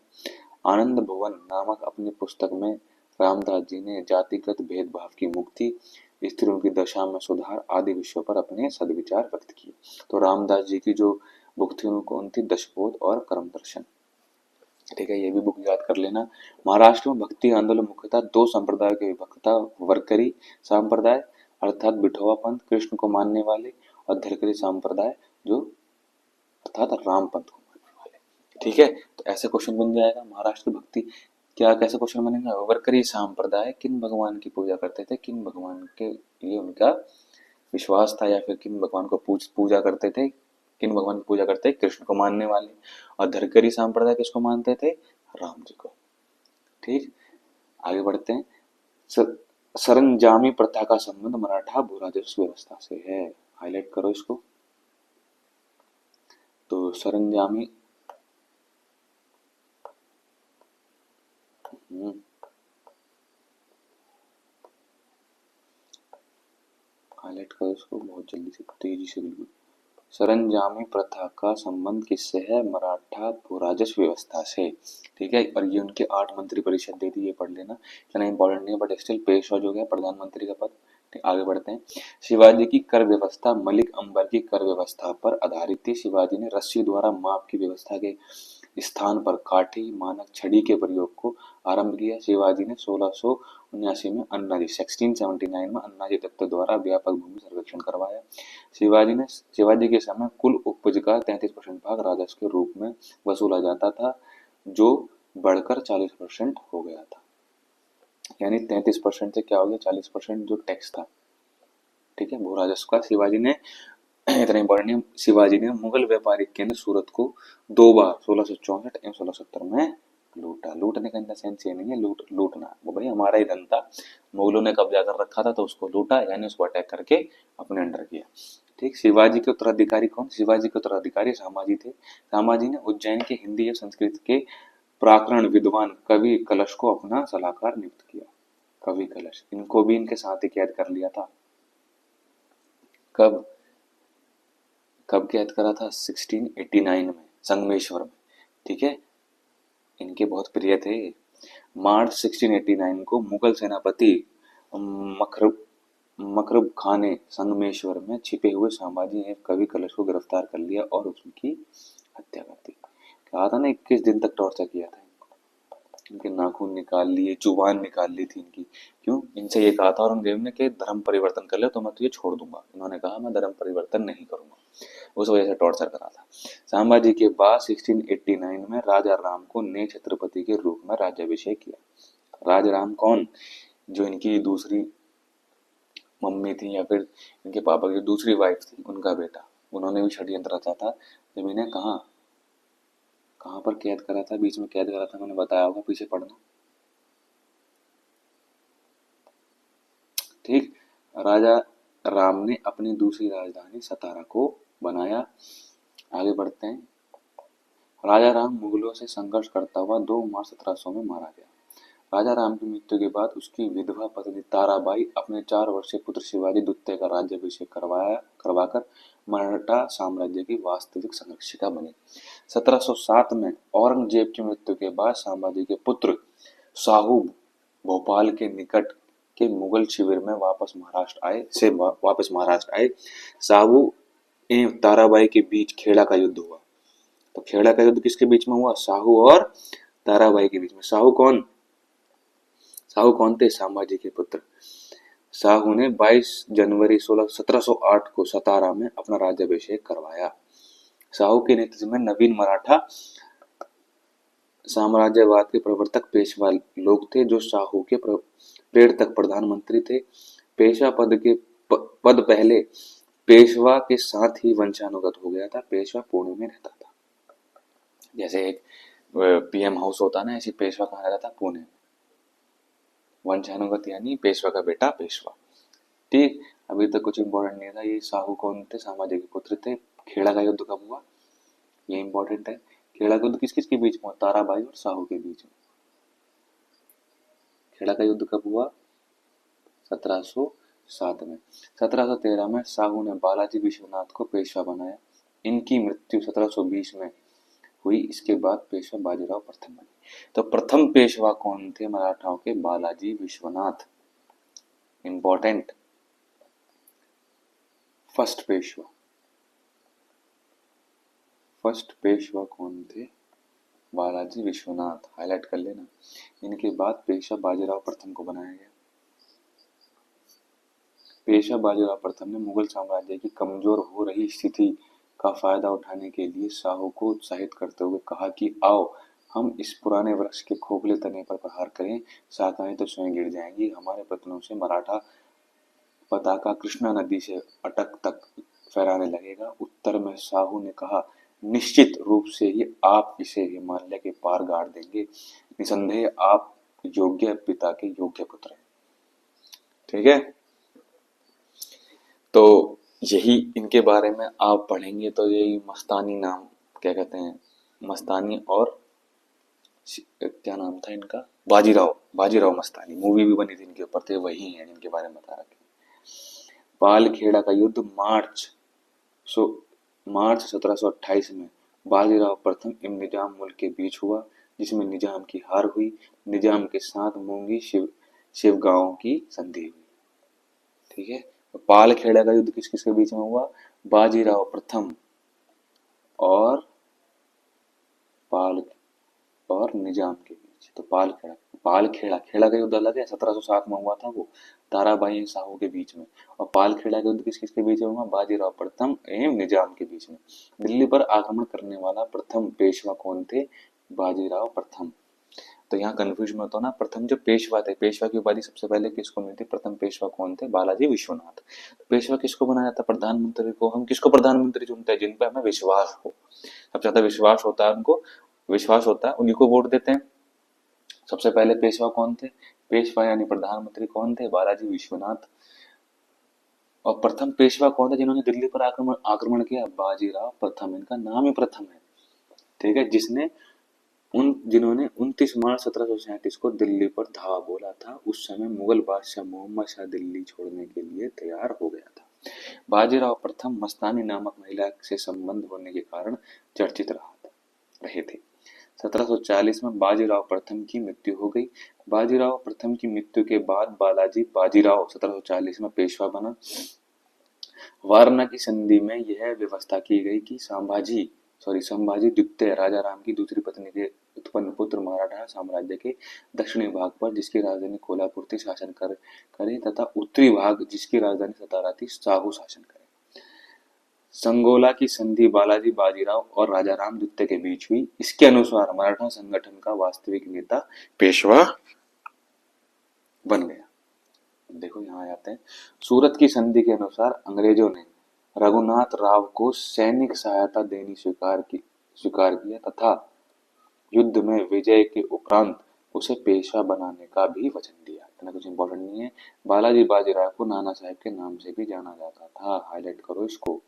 आनंद भवन नामक अपनी पुस्तक में रामदास जी ने जातिगत भेदभाव की मुक्ति, स्त्रियों की दशा में सुधार आदि विषयों पर अपने सदविचार व्यक्त किए। तो रामदास जी की जो बुक थी उनको कौन थी? दशबोध और कर्म दर्शन। ठीक है, ये भी बुक याद कर लेना। महाराष्ट्र में भक्ति आंदोलन मुख्यतः दो संप्रदायों के विभक्त था। वरकरी संप्रदाय अर्थात विठोबा पंथ, कृष्ण को मानने वाले, और धरकरी संप्रदाय जो अर्थात राम पंथ को मानने वाले। ठीक है, तो ऐसे क्वेश्चन बन जाएगा। महाराष्ट्र की भक्ति क्या, कैसे क्वेश्चन बनेगा? वरकरी संप्रदाय किन भगवान की पूजा करते थे? किन भगवान के लिए उनका विश्वास था, या फिर किन भगवान को पूजा करते थे? किन भगवान की पूजा करते? कृष्ण को मानने वाले। और धरकरी संप्रदाय किसको मानते थे? राम जी को। ठीक, आगे बढ़ते हैं। सरंजामी प्रथा का संबंध मराठा भूराजस्व व्यवस्था से है। हाईलाइट करो इसको। तो सरंजामी हाईलाइट करो इसको बहुत जल्दी से, तेजी से, बिल्कुल। सरंजामी प्रथा का संबंध किससे है? मराठा भूराजस्व व्यवस्था से। ठीक है, और ये उनके 8 मंत्री परिषद देती है, पढ़ लेना। इतना इंपॉर्टेंट नहीं है, बट स्टिल पेशवा जो है प्रधानमंत्री का पद आगे बढ़ते हैं। शिवाजी की कर व्यवस्था मलिक अंबर की कर व्यवस्था पर आधारित थी। शिवाजी ने रस्सी द्वारा माप की व्यवस्था के स्थान पर काठी मानक छड़ी के प्रयोग को आरंभ किया। शिवाजी ने 1679 में अन्नाजी 1679 में अन्नाजी दत्त द्वारा व्यापक भूमि सर्वेक्षण करवाया। शिवाजी के समय कुल उपज का 33% भाग राजस्व के रूप में वसूला जाता था, जो बढ़कर 40% हो गया था। यानी 33% से क्या हो गया, 40% जो टैक्स था, ठीक है, वो राजस्व का। शिवाजी ने इतना इंपॉर्टेंट है, शिवाजी ने मुगल व्यापारिक केंद्र सूरत को 2 बार 1664 एवं 1670 में लूटा। लूटने का इनका सेंस ये नहीं है लूटना, वो भाई हमारा ही धन था, मुगलों ने कब्जा कर रखा था तो उसको लूटा, यानी उसको अटैक करके अपने अंडर किया। ठीक। शिवाजी के उत्तराधिकारी कौन? शिवाजी के उत्तराधिकारी संभाजी थे। संभाजी ने उज्जैन के हिंदी या संस्कृत के प्राकरण विद्वान कवि कलश को अपना सलाहकार नियुक्त किया। कवि कलश, इनको भी इनके साथ ही कैद कर लिया था। कब कब कैद करा था? 1689 में, संगमेश्वर में। ठीक है, इनके बहुत प्रिय थे। मार्च 1689 को मुगल सेनापति मकरब खान ने संगमेश्वर में छिपे हुए संभाजी एवं कवि कलश को गिरफ्तार कर लिया और उसकी हत्या कर दी। कहा था ना 21 दिन तक टॉर्चर किया था, इनके नाखून निकाल लिए, जुबान निकाल ली थी इनकी। क्यों? इनसे ये कहा था औरंगजेब ने कि धर्म परिवर्तन कर ले तो मैं तुझे छोड़ दूंगा। इन्होंने कहा मैं धर्म परिवर्तन नहीं करूंगा, उस वजह से टॉर्चर करा था। संभाजी के बाद 1689 में राजा राम को नए छत्रपति के रूप में राज्याभिषेक किया। राजा राम कौन? जो इनकी दूसरी मम्मी थी या फिर इनके पापा की दूसरी वाइफ थी, उनका बेटा। उन्होंने भी षड्यंत्र रचा था। जब इन्हें कहाँ पर कैद करा था, बीच में कैद करा था, मैंने बताया होगा, पीछे पढ़ना। ठीक। राजा राम ने अपनी दूसरी राजधानी सतारा को बनाया। आगे बढ़ते हैं। राजा राम मुगलों से संघर्ष करता हुआ 2 मार्च 1700 में मारा गया। राजा राम की मृत्यु के बाद उसकी विधवा पत्नी ताराबाई अपने 4 वर्षीय पुत्र शिवाजी द्वितीय का राज्याभिषेक करवाकर मराठा साम्राज्य की वास्तविक संरक्षिका बनी। 1707 में औरंगजेब की मृत्यु के बाद संभाजी के पुत्र शाहू भोपाल के निकट के मुगल शिविर में वापस महाराष्ट्र आए। शाहू एवं ताराबाई के बीच खेड़ा का युद्ध हुआ। तो खेड़ा का युद्ध किसके बीच में हुआ? शाहू और ताराबाई के बीच में। शाहू कौन थे? संभाजी के पुत्र। शाहू ने 22 जनवरी 1708 को सतारा में अपना राज्याभिषेक करवाया। शाहू के नेतृत्व में नवीन मराठा साम्राज्यवाद के प्रवर्तक पेशवा लोग थे, जो शाहू के प्रेरक प्रधानमंत्री थे। पेशवा पद पहले पेशवा के साथ ही वंशानुगत हो गया था। पेशवा पुणे में रहता था। जैसे एक पीएम हाउस होता ना, ऐसी पेशवा कहाँ रहता था? पुणे में। वंशानुगत यानी पेशवा का बेटा पेशवा। ठीक। अभी तक कुछ इंपॉर्टेंट नहीं था। ये शाहू कौन थे? संभाजी के पुत्र थे। खेड़ा का युद्ध कब हुआ? ये इंपॉर्टेंट है। खेड़ा का युद्ध किस किस के बीच में हुआ? ताराबाई और शाहू के बीच में। खेड़ा का युद्ध कब हुआ? 1707 में। 1713 में शाहू ने बालाजी विश्वनाथ को पेशवा बनाया। इनकी मृत्यु 1720 में हुई। इसके बाद पेशवा बाजीराव प्रथम बने। तो प्रथम पेशवा कौन थे मराठाओं के? बालाजी विश्वनाथ। इंपॉर्टेंट। फर्स्ट पेशवा कौन थे? बालाजी विश्वनाथ। हाईलाइट कर लेना। इनके बाद पेशवा बाजीराव प्रथम को बनाया गया। पेशवा बाजीराव प्रथम ने मुगल साम्राज्य की कमजोर हो रही स्थिति का फायदा उठाने के लिए शाहू को उत्साहित करते हुए कहा कि आओ हम इस पुराने वृक्ष के खोखले तने पर प्रहार करें, शाखाएं तो स्वयं गिर जाएंगी। हमारे प्रयत्नों से मराठा पताका कृष्णा नदी से अटक तक फहराने लगेगा। उत्तर में शाहू ने कहा, निश्चित रूप से ही आप इसे हिमालय के पार गाड़ देंगे। निसंदेह आप योग्य पिता के योग्य पुत्र हैं। ठीक है, तो यही इनके बारे में आप पढ़ेंगे तो यही मस्तानी नाम, क्या कहते हैं, मस्तानी और क्या नाम था इनका? बाजीराव मस्तानी। मूवी भी बनी थी इनके ऊपर, थे वही हैं जिनके बारे में बता रखे। पालखेड़ा का युद्ध मार्च 1728 में बाजीराव प्रथम एवं निजाम मुल्क के बीच हुआ, जिसमें निजाम की हार हुई। निजाम के साथ मूंगी शिवगांव की संधि हुई। ठीक है। पालखेड़ा का युद्ध किस किसके बीच में हुआ? बाजीराव प्रथम और पाल और निजाम के बीच। तो पालखेड़ा खेड़ा का युद्ध अलग है, 1707 में हुआ था वो, ताराबाई साहू के बीच में। और पालखेड़ा का युद्ध किस किसके बीच में हुआ? बाजीराव प्रथम एवं निजाम के बीच में। दिल्ली पर आक्रमण करने वाला प्रथम पेशवा कौन थे? बाजीराव प्रथम। तो यहाँ कंफ्यूज मत होना, प्रथम जो पेशवा थे, पेशवा की उपाधि सबसे पहले किसको मिली? प्रथम पेशवा कौन थे? बालाजी विश्वनाथ। तो पेशवा किसको बनाया जाता? प्रधानमंत्री को। हम किसको प्रधानमंत्री चुनते हैं? जिन पे हमें विश्वास हो, सबसे ज्यादा विश्वास होता है उनको, विश्वास होता है उन्हीं को वोट देते हैं। सबसे पहले पेशवा कौन थे? पेशवा यानी प्रधानमंत्री कौन थे? बालाजी विश्वनाथ। और प्रथम पेशवा कौन थे जिन्होंने दिल्ली पर आक्रमण आक्रमण किया? बाजीराव प्रथम। इनका नाम ही प्रथम है, ठीक है। जिन्होंने 29 मार्च 1737 को दिल्ली पर धावा बोला था। उस समय मुगल बादशाह मोहम्मद शाह दिल्ली छोड़ने के लिए तैयार हो गया था। बाजीराव प्रथम मस्तानी नामक महिला से संबंध होने के कारण चर्चित रहे थे। 1740 में बाजीराव प्रथम की मृत्यु हो गई। बाजीराव प्रथम की मृत्यु के बाद बालाजी बाजीराव 1740 में पेशवा बना। वारणा की संधि में यह व्यवस्था की गई कि संभाजी द्वितीय राजा राम की दूसरी पत्नी के उत्पन्न पुत्र मराठा साम्राज्य के दक्षिणी भाग पर, जिसकी राजधानी कोल्हापुर थी, शासन करे तथा उत्तरी भाग, जिसकी राजधानी सतारा थी, साहू शासन करे। संगोला की संधि बालाजी बाजीराव और राजा राम द्वितीय के बीच हुई। इसके अनुसार मराठा संगठन का वास्तविक नेता पेशवा बन गया। देखो यहाँ आते हैं। सूरत की संधि के अनुसार अंग्रेजों ने रघुनाथ राव को सैनिक सहायता देनी स्वीकार किया तथा युद्ध में विजय के उपरांत उसे पेशवा बनाने का भी वचन दिया। इतना कुछ इंपॉर्टेंट नहीं है। बालाजी बाजीराव को नाना साहब के नाम से भी जाना जाता था। हाईलाइट करो इसको,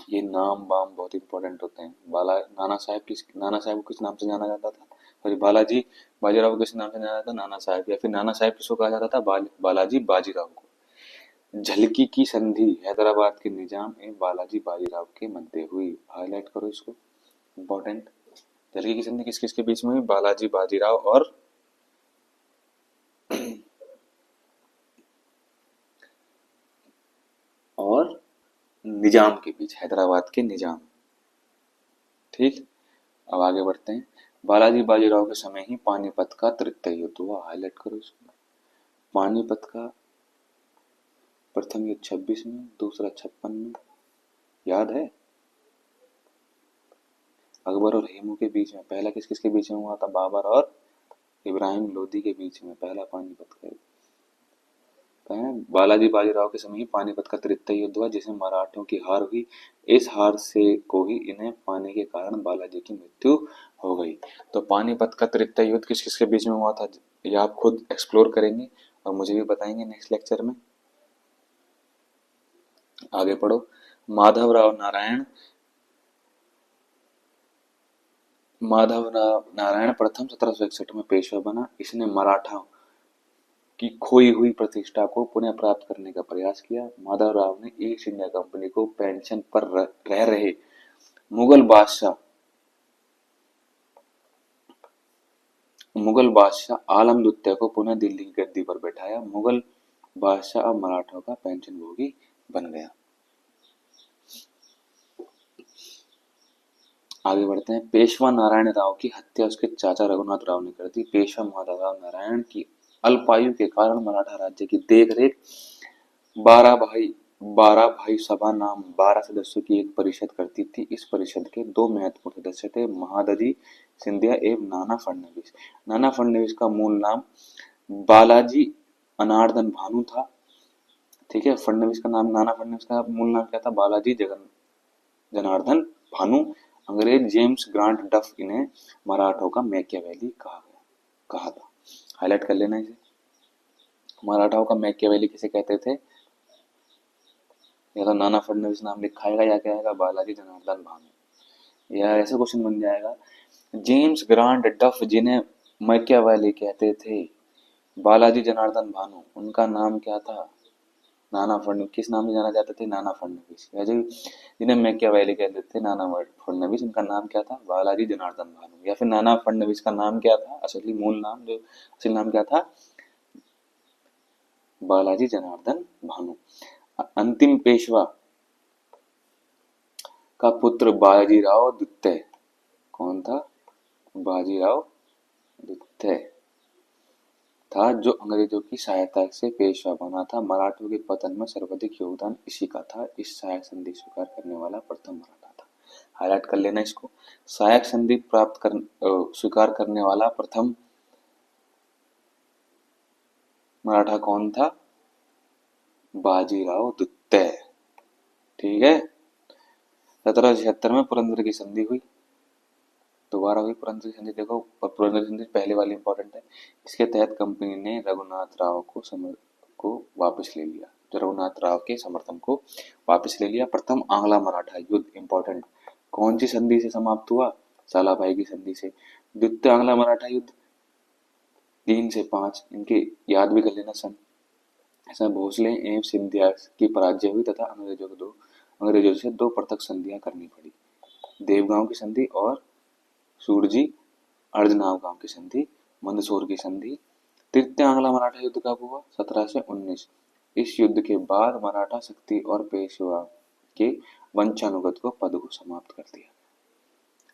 ये नाम वाम बहुत इंपॉर्टेंट होते हैं। नाना साहब को किस नाम से जाना जाता था? सॉरी, बालाजी बाजीराव को किस नाम से जाना जाता था? नाना साहब। या फिर नाना साहब किसको कहा जाता था? बालाजी बाजीराव को। झलकी की संधि हैदराबाद के निजाम एवं बालाजी बाजीराव के मध्य हुई। हाईलाइट करो इसको, इंपॉर्टेंट। झलकी की संधि किस किस के बीच में हुई? बालाजी बाजीराव और निजाम के बीच, हैदराबाद के निजाम। ठीक, अब आगे बढ़ते हैं। बालाजी बाजीराव के समय ही पानीपत का तृतीय युद्ध हुआ। हाईलाइट करो इसको। पानीपत का प्रथम युद्ध 26 में, दूसरा 56 में, याद है? अकबर और हेमू के बीच में। पहला किस किस के बीच में हुआ था? बाबर और इब्राहिम लोदी के बीच में, पहला पानीपत का युद्ध। बालाजी बाजीराव के समय ही पानीपत का तृतीय युद्ध हुआ, जिसमें मराठों की हार हुई। इस हार से को ही इन्हें पाने के कारण बालाजी की मृत्यु हो गई। तो पानीपत का तृतीय युद्ध किस किस के बीच में हुआ था, ये आप खुद एक्सप्लोर करेंगे और मुझे भी बताएंगे नेक्स्ट लेक्चर में। आगे पढ़ो। माधवराव नारायण प्रथम 1761 में पेशवा बना। इसने मराठा की खोई हुई प्रतिष्ठा को पुनः प्राप्त करने का प्रयास किया। माधवराव ने ईस्ट इंडिया कंपनी को पेंशन पर रह रहे मुगल बादशाह आलम द्वितीय को पुनः दिल्ली की गद्दी पर बैठाया। मुगल बादशाह अब मराठों का पेंशन भोगी बन गया। आगे बढ़ते हैं। पेशवा नारायण राव की हत्या उसके चाचा रघुनाथ राव ने कर दी। पेशवा माधवराव नारायण की अल्पायु के कारण मराठा राज्य की देखरेख 12 भाई सभा नाम 12 सदस्यों की एक परिषद करती थी। इस परिषद के दो महत्वपूर्ण सदस्य थे, महादजी सिंधिया एवं नाना फडणवीस। नाना फडणवीस का मूल नाम बालाजी अनार्दन भानु था। ठीक है, नाना फडणवीस का मूल नाम क्या था? बालाजी जनार्दन भानु। अंग्रेज जेम्स ग्रांट डफ इन्हें मराठों का मैकियावेली कहा था। हाईलाइट कर लेना इसे। मराठाओं का मैकियावेली किसे कहते थे? या तो नाना फडणवीस नाम लिखा आएगा या क्या आएगा? बालाजी जनार्दन भानु। या ऐसे क्वेश्चन बन जाएगा, जेम्स ग्रांट डफ जिन्हें मैकियावेली कहते थे, बालाजी जनार्दन भानु, उनका नाम क्या था? नाना फडणवीस। किस नाम से जाना जाते थे? नाना फडणवीस। जिन्हें मैकियावेली कहते थे, नाना फडणवीस, उनका नाम क्या था? बालाजी जनार्दन भानु। या फिर नाना फडणवीस का नाम क्या था? असली मूल नाम, जो असली नाम क्या था? बालाजी जनार्दन भानु। अंतिम पेशवा का पुत्र बाजीराव द्वितीय कौन था? बाजीराव द्वितीय था, जो अंग्रेजों की सहायता से पेशवा बना था। मराठों के पतन में सर्वाधिक योगदान इसी का था। इस सहायक संधि स्वीकार करने वाला प्रथम मराठा था। हाईलाइट कर लेना इसको। सहायक संधि स्वीकार करने वाला प्रथम मराठा कौन था? बाजीराव द्वितीय। ठीक है। 1776 में पुरंदर की संधि हुई, दोबारा हुई पुरंदर की संधि। देखो पुरंदर की संधि पहले वाली इंपॉर्टेंट है। इसके तहत कंपनी ने रघुनाथ राव को वापस ले लिया, जो रघुनाथ राव के समर्थन को वापस ले लिया। प्रथम आंग्ला मराठा युद्ध इंपॉर्टेंट कौन सी संधि से समाप्त हुआ? सालाभाई की संधि से। द्वितीय आंग्ला मराठा युद्ध 3 से 5, इनके याद भी कर लेना सन। ऐसा भोसले एवं सिंधिया की पराजय हुई तथा अंग्रेजों से 2 पृथक संधियां करनी पड़ी। देवगांव की संधि और सूरजी अर्धनाव गांव की संधि, मंदसौर की संधि। तृतीय आंग्ला मराठा युद्ध कब हुआ? 1719। इस युद्ध के बाद मराठा शक्ति और पेशवा के वंशानुगत को पद को समाप्त कर दिया।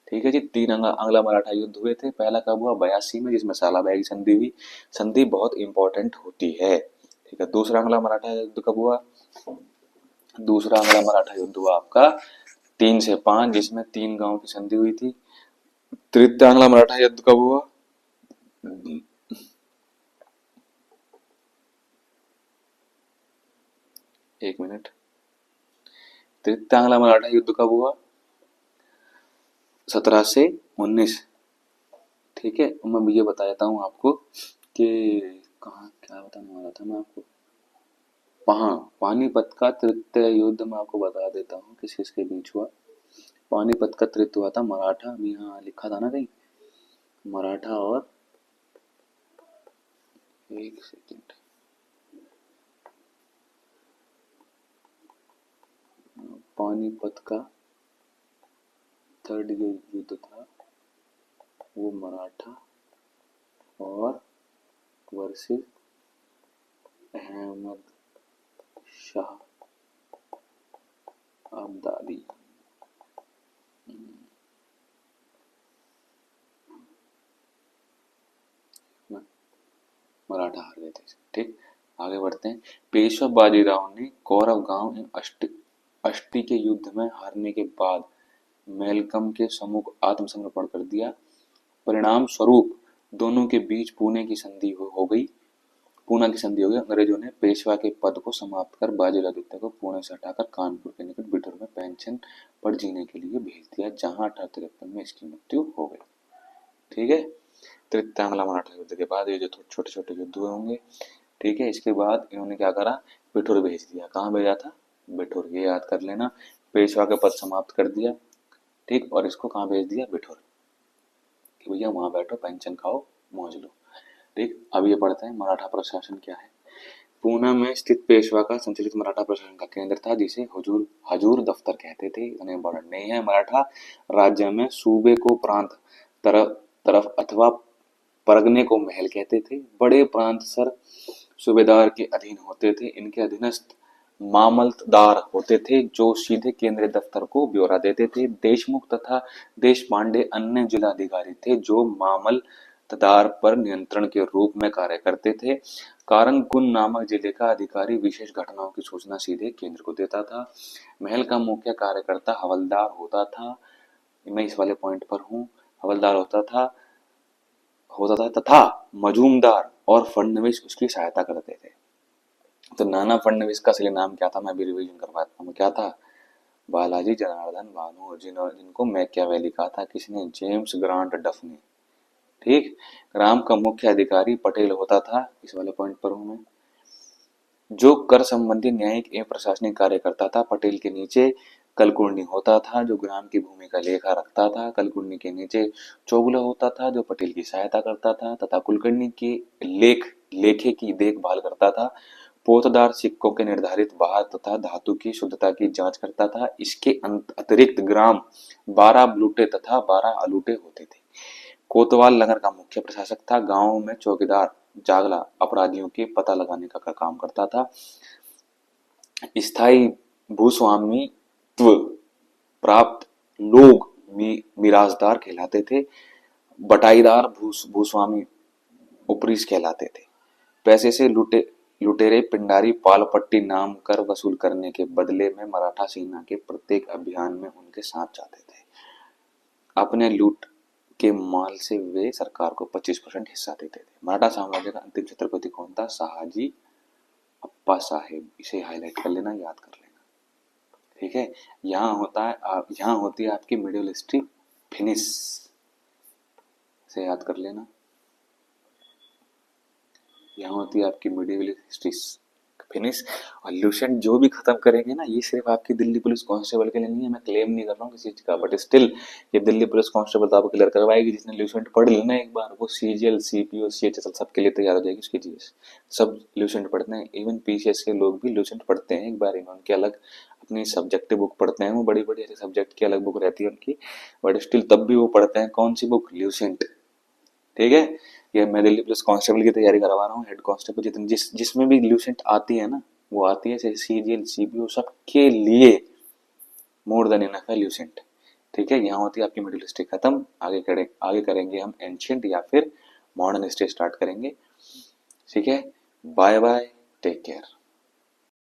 ठीक है जी। 3 आंग्ला मराठा युद्ध हुए थे। पहला कब हुआ? 82 में, जिसमें सालाबाई की संधि हुई। संधि बहुत इंपॉर्टेंट होती है। ठीक है। दूसरा आंग्ला मराठा युद्ध कब हुआ? दूसरा आंग्ला मराठा युद्ध हुआ आपका 3 से 5, जिसमें 3 गांव की संधि हुई थी। तृतीय आंग्ला मराठा युद्ध कब हुआ? एक मिनट। तृतीय आंग्ला मराठा युद्ध कब हुआ? 17 से 19। ठीक है। मैं ये बता देता हूँ आपको कि कहाँ क्या बताने वाला था मैं आपको। हाँ, पानीपत का तृतीय युद्ध मैं आपको बता देता हूँ किस किसके बीच हुआ। पानीपत का तृतीय हुआ था मराठा, यहाँ लिखा था ना कहीं, मराठा और, एक सेकेंड, पानीपत का थर्ड युद्ध था वो मराठा और वर्सेस अहमद शाह अब्दाली। मराठा हार गए थे। ठीक, आगे बढ़ते हैं। पेशवा बाजीराव ने कौरव गांव एवं अष्टी के युद्ध में हारने के बाद मैलकम के सम्मुख आत्मसमर्पण कर दिया। परिणाम स्वरूप दोनों के बीच पूना की संधि हो गई। अंग्रेजों ने पेशवा के पद को समाप्त कर बाजीराव द्वितीय को पुणे से हटाकर कानपुर के निकट बिठूर में पेंशन पर जीने के लिए भेज दिया, जहां 1853 में इसकी मृत्यु हो गई। ठीक है। तृतीय आंग्ला मराठा युद्ध के बाद ये जो छोटे छोटे युद्ध हुए होंगे, ठीक है, इसके बाद इन्होंने क्या करा? बिठूर भेज दिया। कहाँ भेजा था? बिठूर। ये याद कर लेना। पेशवा के पद समाप्त कर दिया। ठीक, और इसको कहाँ भेज दिया? बिठूर, कि भैया वहां बैठो, पेंशन खाओ, मौज लो। ठीक, अब ये पढ़ते हैं मराठा प्रशासन क्या है। पूना में स्थित पेशवा का संचालित मराठा प्रशासन का केंद्र था, जिसे हजूर दफ्तर कहते थे। इतने इंपॉर्टेंट नहीं है। मराठा राज्य में सूबे को प्रांत तरफ अथवा परगने को महल कहते थे। बड़े प्रांत सर सूबेदार के अधीन होते थे। इनके अधीनस्थ मामलतदार होते थे, जो सीधे केंद्रीय दफ्तर को ब्यौरा देते थे। देशमुख तथा देशपांडे अन्य जिलाधिकारी थे, जो मामलतदार पर नियंत्रण के रूप में कार्य करते थे। कारणकुन नामक जिले का अधिकारी विशेष घटनाओं की सूचना सीधे केंद्र को देता था। महल का मुख्य कार्यकर्ता हवलदार होता था। मैं इस वाले पॉइंट पर हूँ। हवलदार होता था तथा मजूमदार और फडणवीस उसकी सहायता करते थे। तो नाना फडणवीस का असली नाम क्या था? मैं भी रिवीजन करवाता हूँ। क्या था? बालाजी जनार्दन भानु, जिनको मैकियावेली कहा था। किसने? जेम्स ग्रांट डफ ने। ठीक। ग्राम का मुख्य अधिकारी पटेल होता था। इस वाले पॉइंट पर हूं मैं, जो कर संबंधी न्यायिक एवं प्रशासनिक कार्य करता था। पटेल के नीचे कलकुर्णी होता था, जो ग्राम की भूमि का लेखा रखता था। कलकुर्णी के नीचे चौगुला होता था, जो पटेल की सहायता करता था तथा कुलकर्णी के लेखे की देखभाल करता था। पोतदार सिक्कों के निर्धारित भार तथा धातु की शुद्धता की जांच करता था। इसके अतिरिक्त ग्राम 12 बलूटे तथा 12 अलूटे होते थे। कोतवाल नगर का मुख्य प्रशासक था। गांव में चौकीदार जागला अपराधियों के पता लगाने का काम करता था। स्थायी भूस्वामित्व प्राप्त लोग मिराजदार कहलाते थे। बटाईदार भूस्वामी उपरीस कहलाते थे। पैसे से लुटेरे पिंडारी पालपट्टी नाम कर वसूल करने के बदले में मराठा सेना के प्रत्येक अभियान में उनके साथ जाते थे। अपने लूट के माल से वे सरकार को 25% हिस्सा देते थे। मराठा साम्राज्य का अंतिम छत्रपति कौन था? शहाजी अप्पा साहेब। इसे हाईलाइट कर लेना, याद कर लेना, ठीक है। यहाँ होती है आपकी मिडिल हिस्ट्री फिनिश, से याद कर लेना। यहाँ होती है आपकी मिडिल हिस्ट्री फिनिश। और लूसेंट जो भी खत्म करेंगे ना, ये सिर्फ आपकी दिल्ली पुलिस कांस्टेबल के लिए नहीं है, मैं क्लेम नहीं कर रहा हूँ किसी चीज का, बट स्टिल ये दिल्ली पुलिस कांस्टेबल तो आपको क्लियर करवाएगी। जिसने लूसेंट पढ़ लेना एक बार, वो सीजीएल सीपीओ सीएचएसएल सबके लिए तैयार हो जाएगी उसकी जीएस। सब लूसेंट पढ़ते हैं, इवन पीसीएस के लोग भी लूसेंट पढ़ते हैं एक बार, उनके अलग अपनी सब्जेक्टिव बुक पढ़ते हैं, वो बड़ी बड़ी ऐसे सब्जेक्ट की अलग बुक रहती है उनकी, बट स्टिल तब भी वो पढ़ते हैं कौन सी बुक? लूसेंट, ठीक है। ये मैं दिल्ली पुलिस कांस्टेबल की तैयारी करवा रहा हूँ, हेड कांस्टेबल जितनी जिसमें भी लूसेंट आती है ना, वो आती है सीजीएल सीपीओ सबके लिए मोर देन इनफ है लूसेंट, ठीक है। यहाँ होती है आपकी मिडिल हिस्ट्री खत्म। आगे करेंगे हम एंशियंट या फिर मॉडर्न हिस्ट्री स्टार्ट करेंगे, ठीक है। Bye bye, take care.